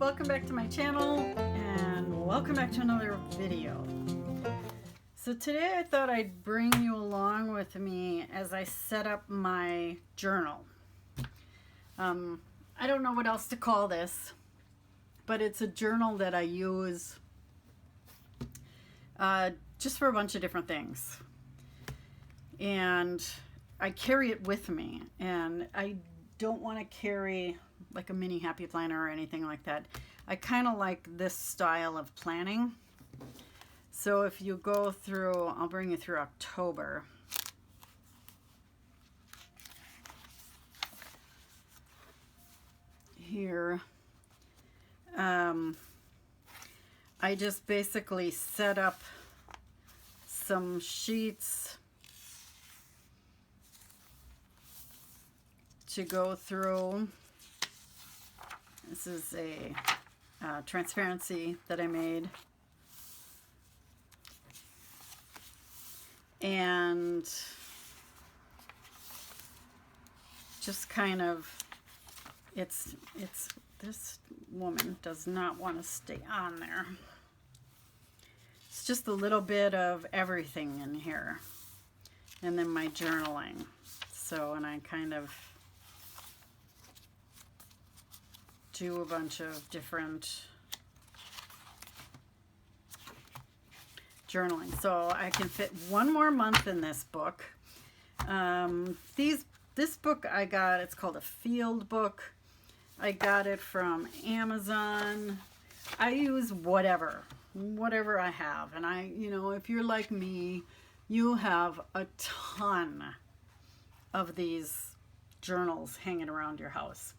welcome back to my channel and welcome back to another video. So today I thought I'd bring you along with me as I set up my journal. I don't know what else to call this, but it's a journal that I use just for a bunch of different things. And I carry it with me, and I don't want to carry like a mini happy planner or anything like that. I kind of like this style of planning. So if you go through, I'll bring you through October. Here, I just basically set up some sheets to go through. This is a transparency that I made. And just kind of, it's this woman does not want to stay on there. It's just a little bit of everything in here. And then my journaling. So, and I kind of do a bunch of different journaling. So I can fit one more month in this book. This book I got, it's called a field book. I got it from Amazon. I use whatever I have. And if you're like me, you have a ton of these journals hanging around your house.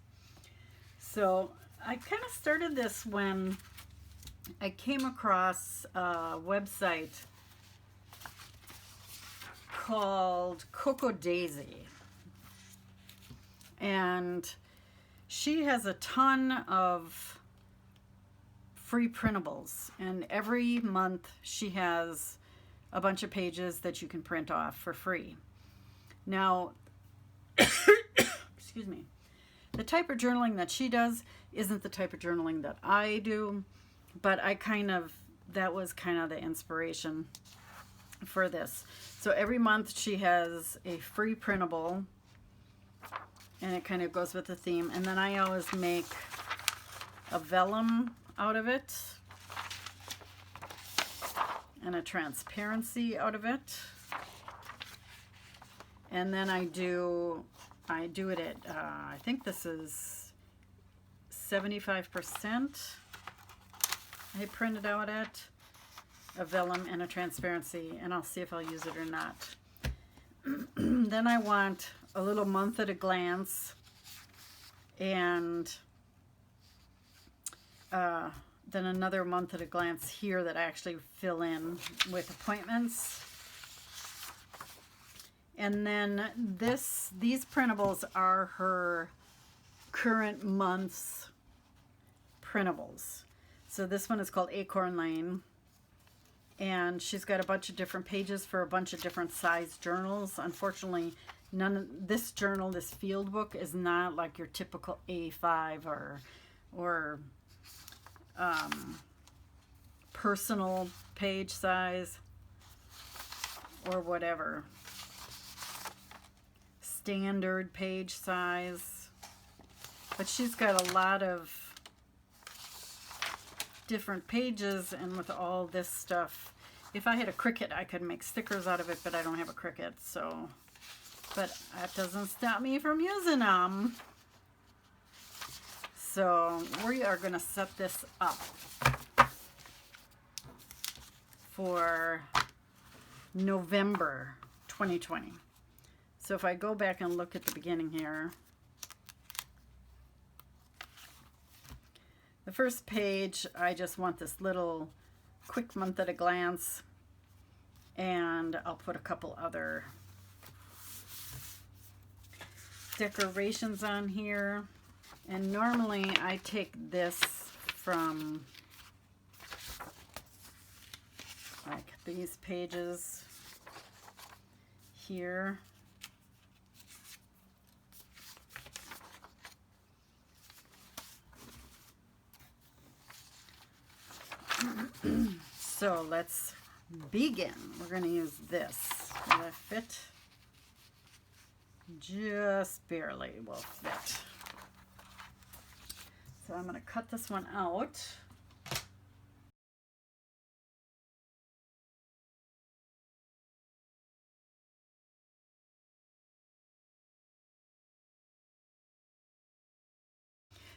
So I kind of started this when I came across a website called Coco Daisy. And she has a ton of free printables. And every month she has a bunch of pages that you can print off for free. Now, excuse me. The type of journaling that she does isn't the type of journaling that I do, but that was kind of the inspiration for this. So every month she has a free printable, and it kind of goes with the theme. And then I always make a vellum out of it and a transparency out of it. And then I do it at, I think this is 75%. I printed out at a vellum and a transparency, and I'll see if I'll use it or not. Then I want a little month at a glance, and then another month at a glance here that I actually fill in with appointments. And then these printables are her current month's printables. So this one is called Acorn Lane. And she's got a bunch of different pages for a bunch of different size journals. Unfortunately, this journal, this field book, is not like your typical A5 or personal page size or whatever. Standard page size, but she's got a lot of different pages, and with all this stuff, if I had a Cricut I could make stickers out of it, but I don't have a Cricut, so, but that doesn't stop me from using them. So we are going to set this up for November 2020. So if I go back and look at the beginning here, the first page, I just want this little quick month at a glance, and I'll put a couple other decorations on here. And normally I take this from like these pages here. So let's begin. We're going to use this. Will that fit? Just barely will fit. So I'm going to cut this one out.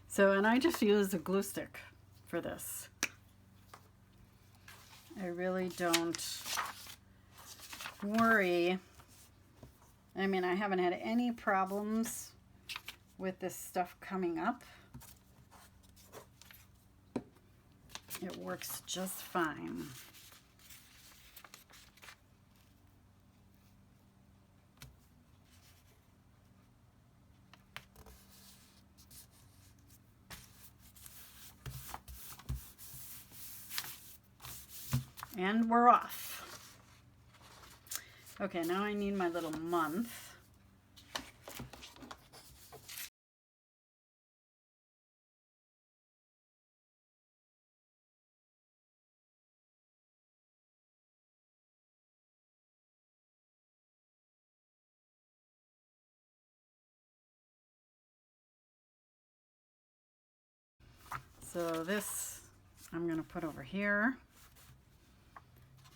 So, and I just use a glue stick for this. I really don't worry. I mean, I haven't had any problems with this stuff coming up. It works just fine. And we're off. Okay, now I need my little month. So this I'm going to put over here.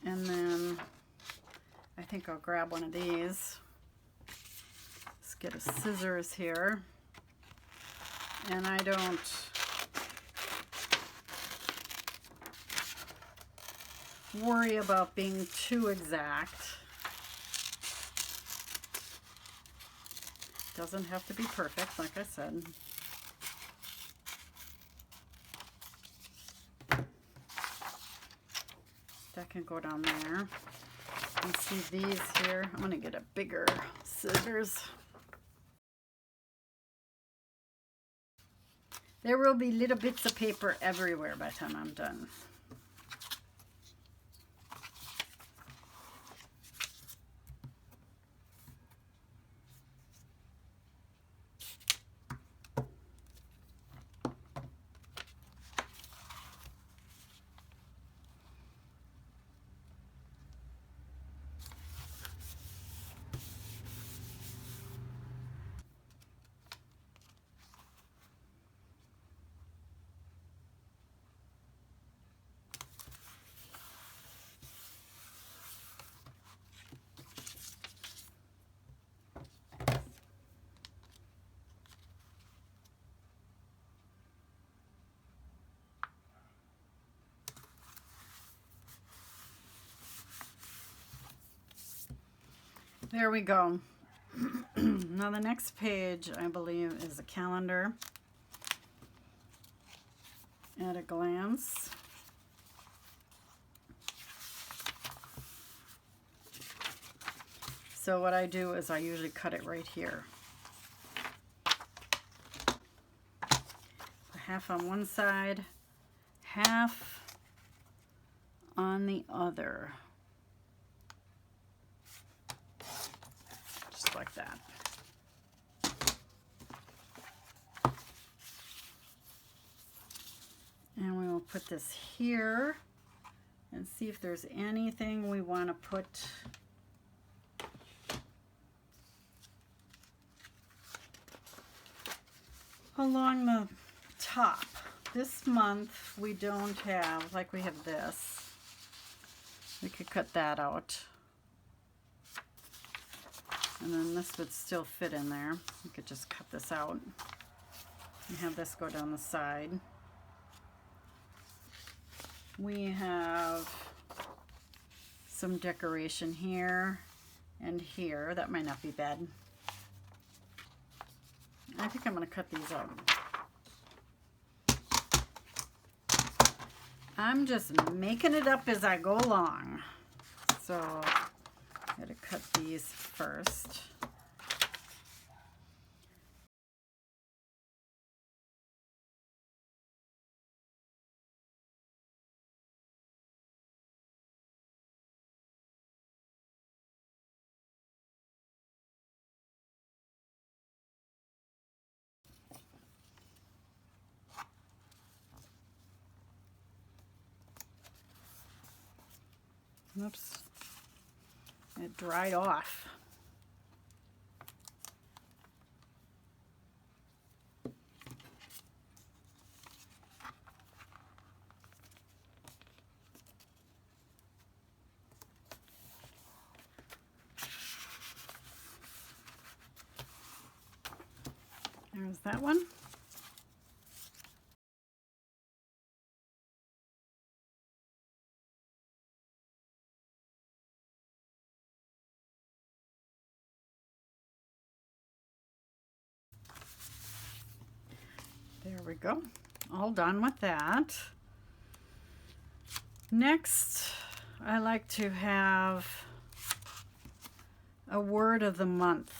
And then I think I'll grab one of these. Let's get a scissors here. And I don't worry about being too exact. Doesn't have to be perfect, like I said. That can go down there. You see these here? I'm going to get a bigger scissors. There will be little bits of paper everywhere by the time I'm done. There we go. Now the next page, I believe, is a calendar at a glance. So what I do is I usually cut it right here. Half on one side, half on the other. Just like that. And we will put this here and see if there's anything we want to put along the top. This month we don't have, like we have this. We could cut that out. And then this would still fit in there. You could just cut this out and have this go down the side. We have some decoration here and here. That might not be bad. I think I'm going to cut these out. I'm just making it up as I go along. So I'm going to cut these first. Oops. It dried off. There's that one. There we go. All done with that. Next, I like to have a word of the month.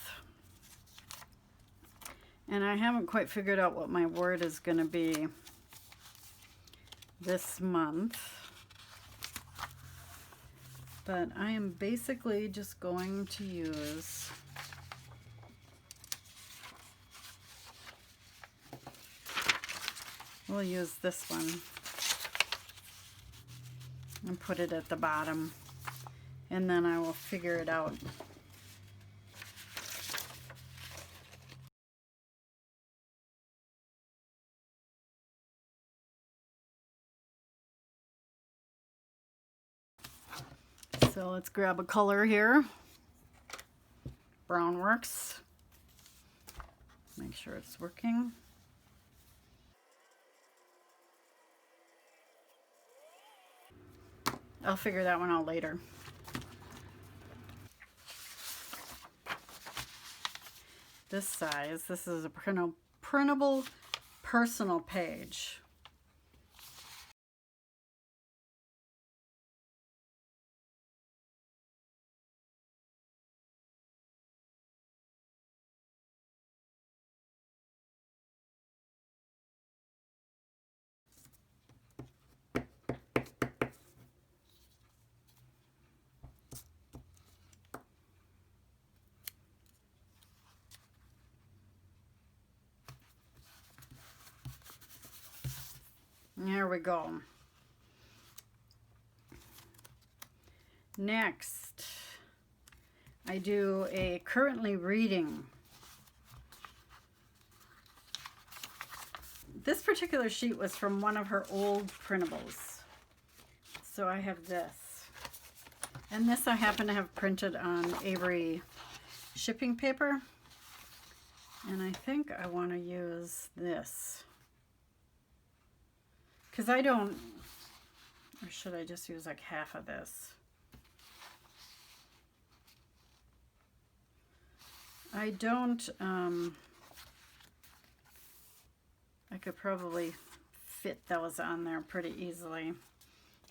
And I haven't quite figured out what my word is going to be this month. But I am basically just going to use we'll use this one and put it at the bottom, and then I will figure it out. So let's grab a color here. Brown works. Make sure it's working. I'll figure that one out later. This size, this is a printable personal page. There we go. Next, I do a currently reading. This particular sheet was from one of her old printables. So I have this. And this I happen to have printed on Avery shipping paper. And I think I want to use this. Because I don't, or should I just use like half of this? I don't, I could probably fit those on there pretty easily,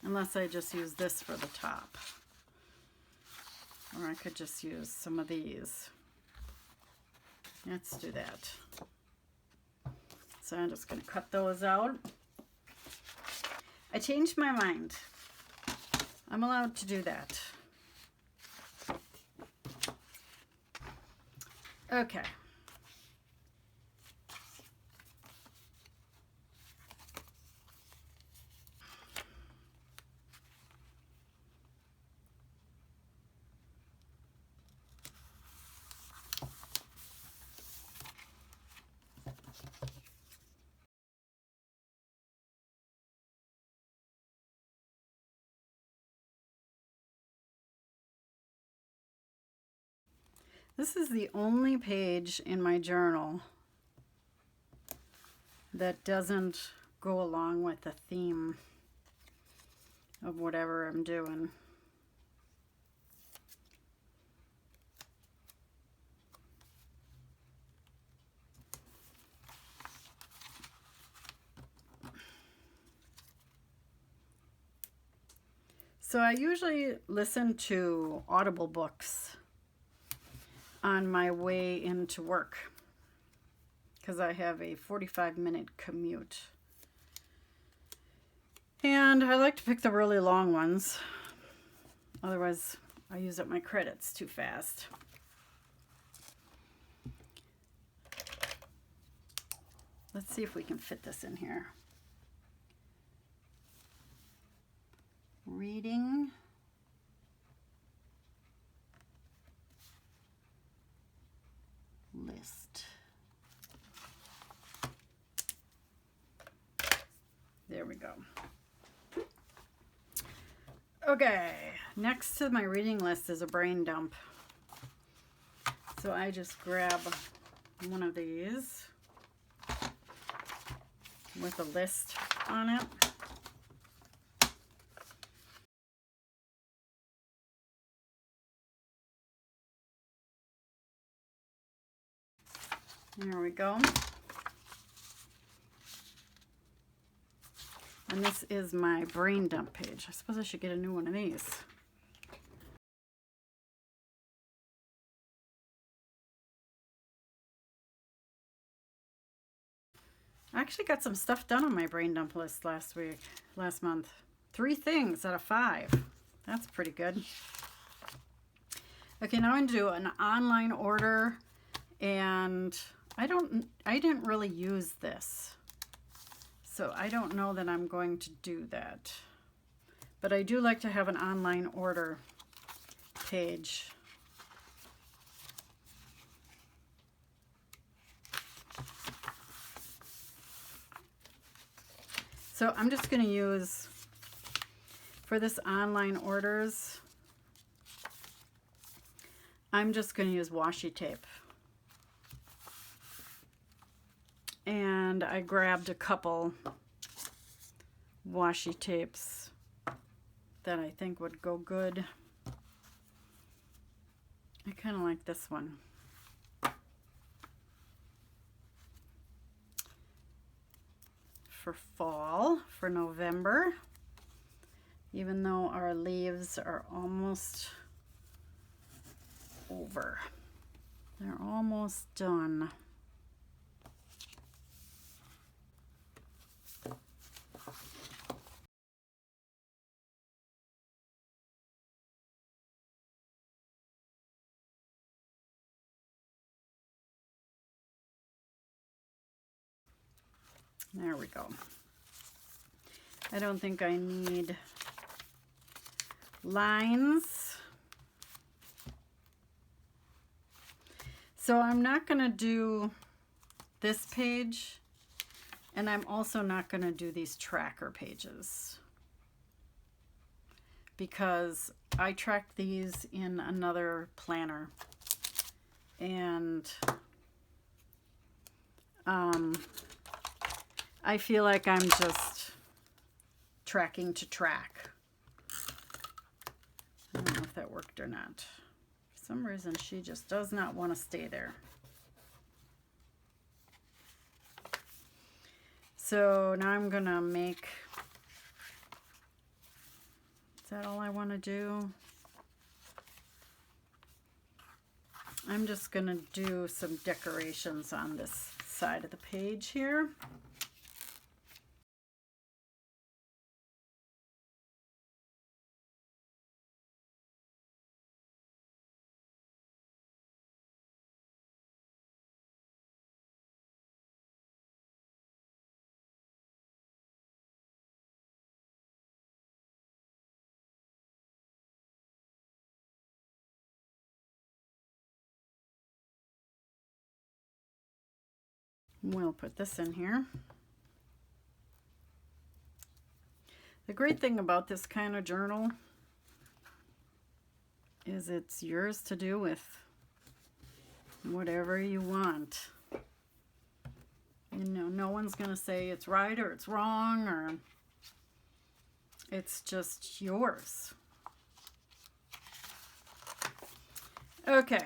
unless I just use this for the top. Or I could just use some of these. Let's do that. So I'm just going to cut those out. I changed my mind. I'm allowed to do that. Okay. This is the only page in my journal that doesn't go along with the theme of whatever I'm doing. So I usually listen to Audible books on my way into work because I have a 45-minute commute. And I like to pick the really long ones. Otherwise, I use up my credits too fast. Let's see if we can fit this in here. Reading go. Okay, next to my reading list is a brain dump. So I just grab one of these with a list on it. There we go. And this is my brain dump page. I suppose I should get a new one of these. I actually got some stuff done on my brain dump list last month. 3 things out of 5. That's pretty good. Okay, now I'm going to do an online order, and I didn't really use this. So I don't know that I'm going to do that. But I do like to have an online order page. So I'm just going to use, for this online orders, I'm just going to use washi tape. And I grabbed a couple washi tapes that I think would go good. I kind of like this one. For fall, for November, even though our leaves are almost over. They're almost done. There we go. I don't think I need lines. So I'm not going to do this page, and I'm also not going to do these tracker pages because I track these in another planner, and I feel like I'm just tracking to track. I don't know if that worked or not. For some reason, she just does not want to stay there. So now I'm gonna make, is that all I want to do? I'm just gonna do some decorations on this side of the page here. We'll put this in here. The great thing about this kind of journal is it's yours to do with whatever you want. You know, no one's going to say it's right or it's wrong, or it's just yours. Okay.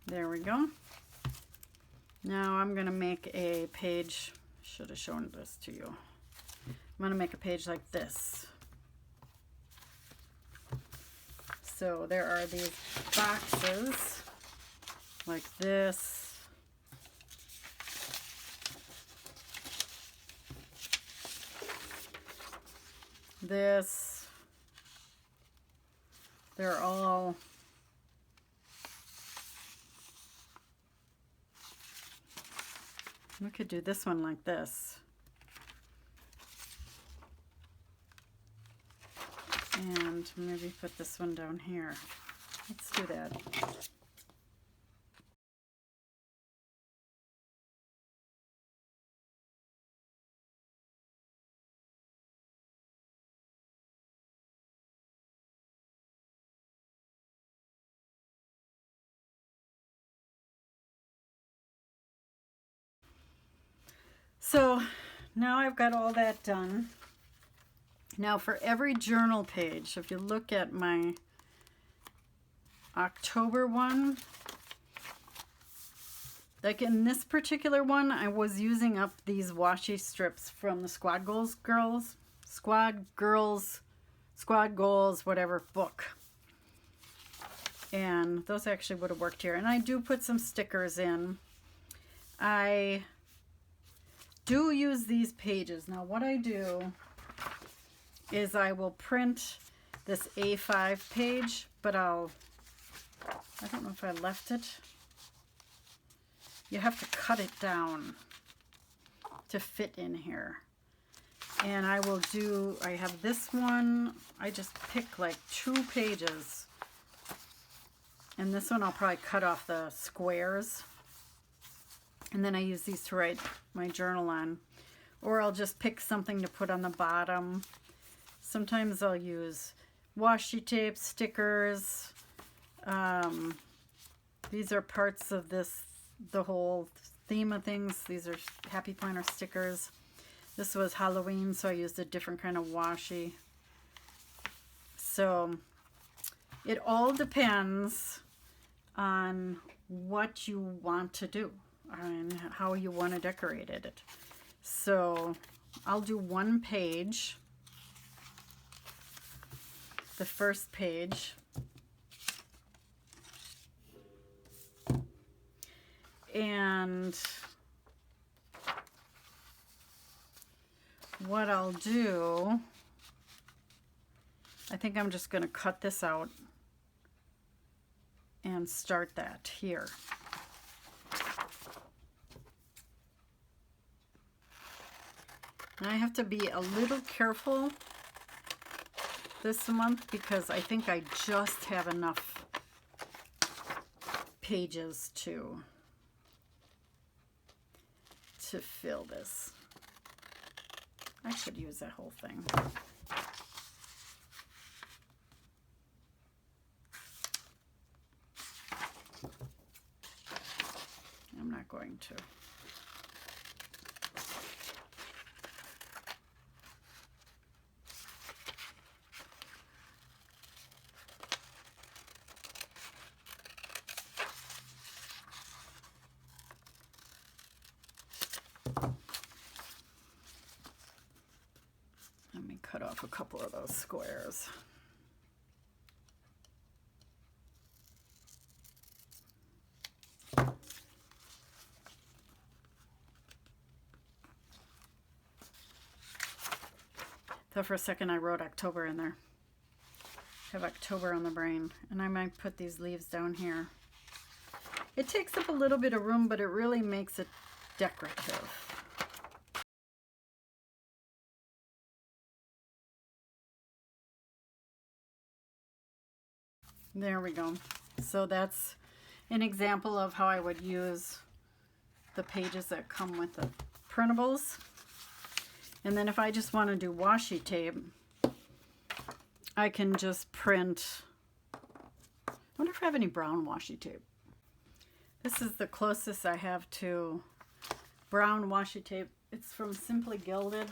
There we go. Now I'm going to make a page. Should have shown this to you. I'm going to make a page like this. So there are these boxes like this. This. They're all we could do this one like this. And maybe put this one down here. Let's do that. So now I've got all that done. Now for every journal page, if you look at my October one, like in this particular one, I was using up these washi strips from the Squad Goals, whatever book. And those actually would have worked here. And I do put some stickers in. I do use these pages. Now what I do is I will print this A5 page, but I don't know if I left it. You have to cut it down to fit in here. And I have this one, I just pick like 2 pages. And this one I'll probably cut off the squares. And then I use these to write my journal on. Or I'll just pick something to put on the bottom. Sometimes I'll use washi tape, stickers. These are parts of the whole theme of things. These are Happy Planner stickers. This was Halloween, so I used a different kind of washi. So it all depends on what you want to do and how you want to decorate it. So I'll do one page. The first page. And what I'll do, I think I'm just going to cut this out and start that here. And I have to be a little careful this month because I think I just have enough pages to fill this. I should use that whole thing. I'm not going to. Let me cut off a couple of those squares. Thought for a second I wrote October in there. Have October on the brain. And I might put these leaves down here. It takes up a little bit of room, but it really makes it decorative. There we go. So that's an example of how I would use the pages that come with the printables. And then if I just want to do washi tape, I can just print. I wonder if I have any brown washi tape. This is the closest I have to brown washi tape. It's from Simply Gilded.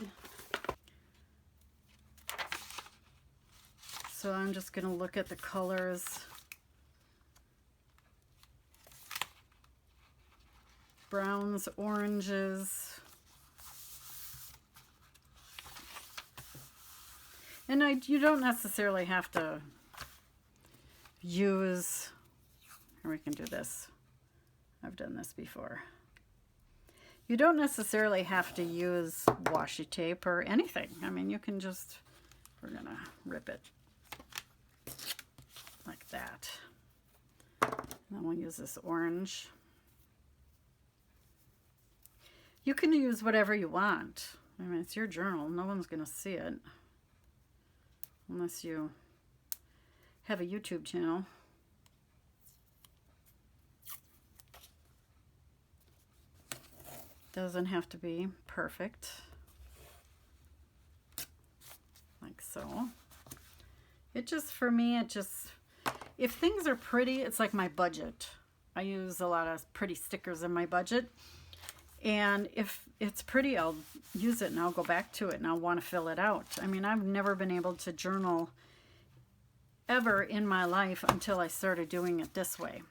So I'm just going to look at the colors. Browns, oranges. And you don't necessarily have to use, or we can do this. I've done this before. You don't necessarily have to use washi tape or anything. I mean, you can just, we're going to rip it like that. And then we'll use this orange. You can use whatever you want. I mean, it's your journal. No one's going to see it. Unless you have a YouTube channel. Doesn't have to be perfect. Like so. It just, for me, if things are pretty, it's like my budget. I use a lot of pretty stickers in my budget. And if it's pretty, I'll use it and I'll go back to it and I'll want to fill it out. I mean, I've never been able to journal ever in my life until I started doing it this way.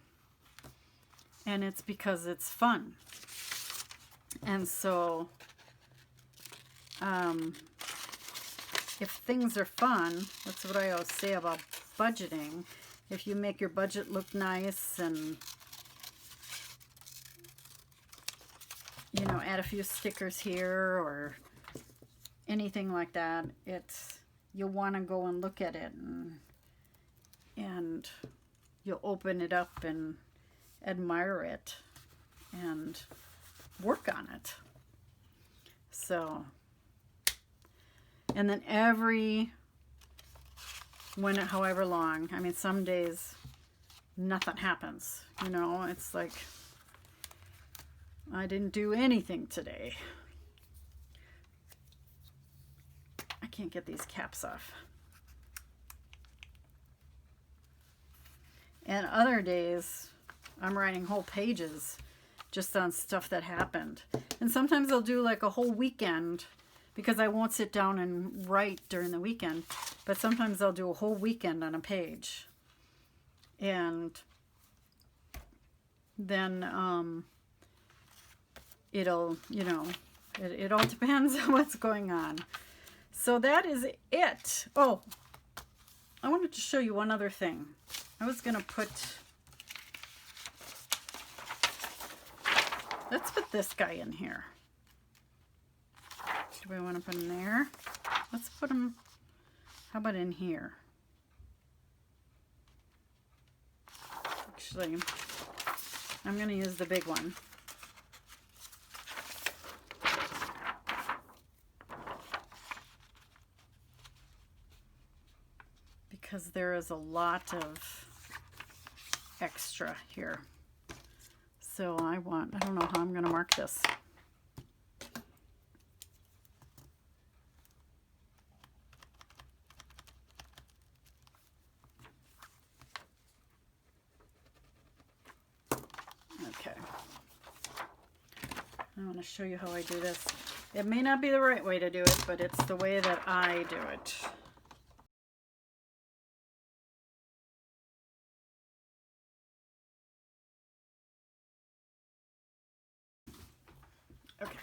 And it's because it's fun. And so, if things are fun, that's what I always say about budgeting. If you make your budget look nice and, you know, add a few stickers here or anything like that, you'll want to go and look at it, and you'll open it up and admire it and work on it. So, and then however long, I mean, some days nothing happens, you know, it's like I didn't do anything today. I can't get these caps off. And other days I'm writing whole pages just on stuff that happened. And sometimes I'll do like a whole weekend, because I won't sit down and write during the weekend, but sometimes I'll do a whole weekend on a page. And then it'll, you know, it all depends on what's going on. So that is it. Oh, I wanted to show you one other thing. I was going to let's put this guy in here. Do I want to put him there? Let's put him, how about in here? Actually, I'm going to use the big one. Because there is a lot of extra here. So I don't know how I'm going to mark this. Okay. I want to show you how I do this. It may not be the right way to do it, but it's the way that I do it. Okay,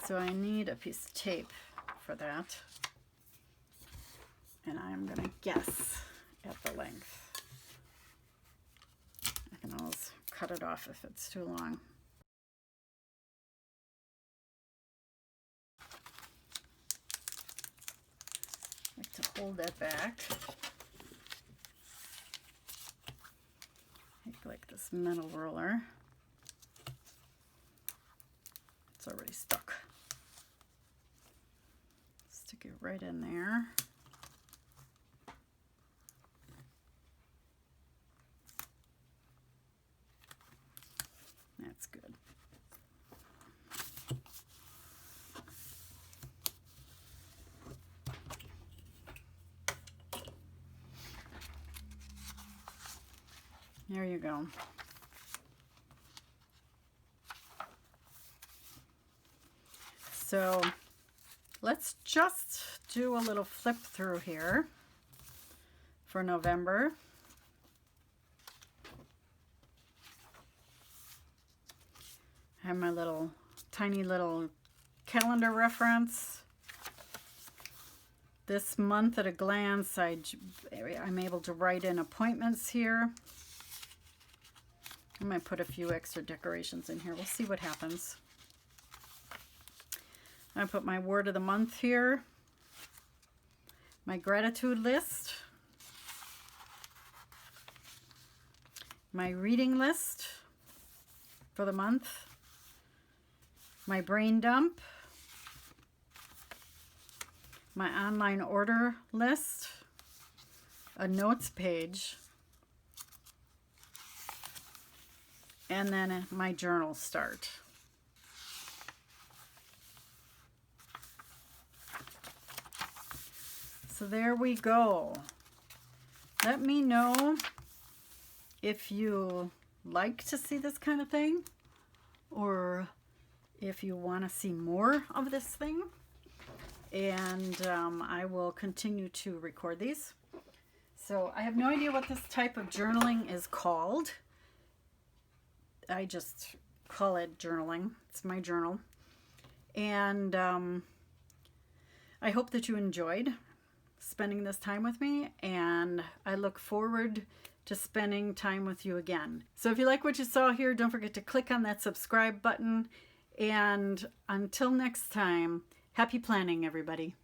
so I need a piece of tape for that, and I'm going to guess at the length. I can always cut it off if it's too long. I like to hold that back. Take like this metal roller. It's already stuck. Stick it right in there. That's good. There you go. So let's just do a little flip through here for November. I have my tiny little calendar reference. This month at a glance, I'm able to write in appointments here. I might put a few extra decorations in here. We'll see what happens. I put my word of the month here, my gratitude list, my reading list for the month, my brain dump, my online order list, a notes page, and then my journal start. So there we go. Let me know if you like to see this kind of thing, or if you want to see more of this thing. And I will continue to record these. So I have no idea what this type of journaling is called. I just call it journaling. It's my journal. And I hope that you enjoyed spending this time with me, and I look forward to spending time with you again. So if you like what you saw here, don't forget to click on that subscribe button. And until next time, happy planning, everybody.